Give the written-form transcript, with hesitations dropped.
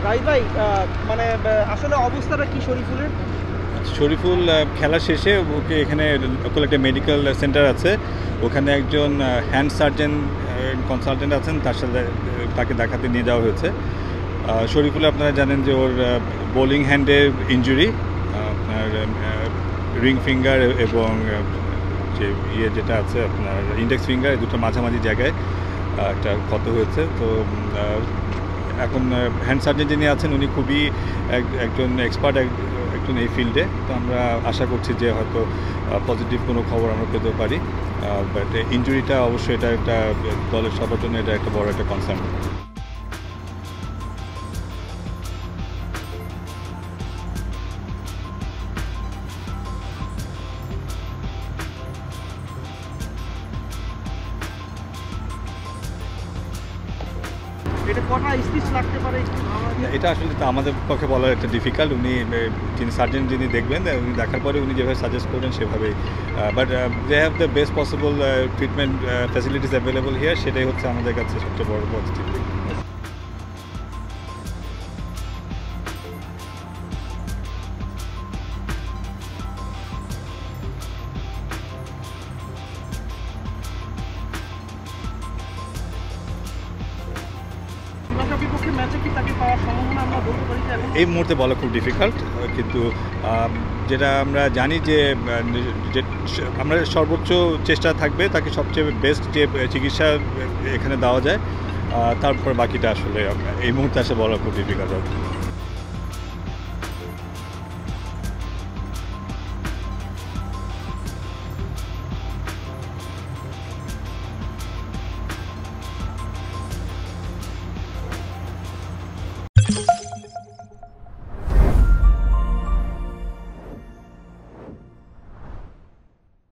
Right ভাই, মানে আসলে অবস্থাটা কি শরীফুলের? শরীফুল খেলা শেষে ওকে এখানে লোকাল একটা মেডিকেল সেন্টার আছে, ওখানে একজন হ্যান্ড সার্জন কনসালটেন্ট আছেন, তার সাথে তাকে দেখাতে নিয়ে যাওয়া হয়েছে। শরীফুল আপনারা জানেন যে ওর বোলিং হ্যান্ডের ইনজুরি, আপনার রিং ফিঙ্গার এবং যে যেটা আছে আপনার ইন্ডেক্স ফিঙ্গার, দুটো মাঝামাঝি জায়গায় একটা ক্ষত হয়েছে। তো এখন হ্যান্ড সার্জন যিনি আছেন উনি খুবই একজন এক্সপার্ট একজন এই ফিল্ডে। তো আমরা আশা করছি যে হয়তো পজিটিভ কোনো খবর আমরা পেতে পারি। বাট ইনজুরিটা অবশ্যই এটা একটা দলের সবার জন্য এটা একটা বড় একটা কনসার্ন। এটা কটা স্টিচ লাগতে পারে একটু ধারণা? এটা আসলে তো আমাদের পক্ষে বলার একটা ডিফিকাল্ট। উনি যিনি সার্জন যিনি দেখবেন, উনি দেখার পরে উনি যেভাবে সাজেস্ট করবেন সেভাবেই। But they have the best possible treatment facilities available here, সেটাই হচ্ছে আমাদের কাছে সবচেয়ে বড় পজিটিভ দিক। শ্রীলঙ্কার বিপক্ষে ম্যাচে কি তাকে পাওয়ার সম্ভাবনা আমরা বলতে পারি যে এখন? এই মুহূর্তে বলা খুব ডিফিকাল্ট, কিন্তু যেটা আমরা জানি যে আমরা সর্বোচ্চ চেষ্টা থাকবে তাকে সবচেয়ে বেস্ট যে চিকিৎসা এখানে দেওয়া যায়। তারপর বাকিটা আসলে এই মুহূর্তে আসে বলা খুব ডিফিকাল্ট।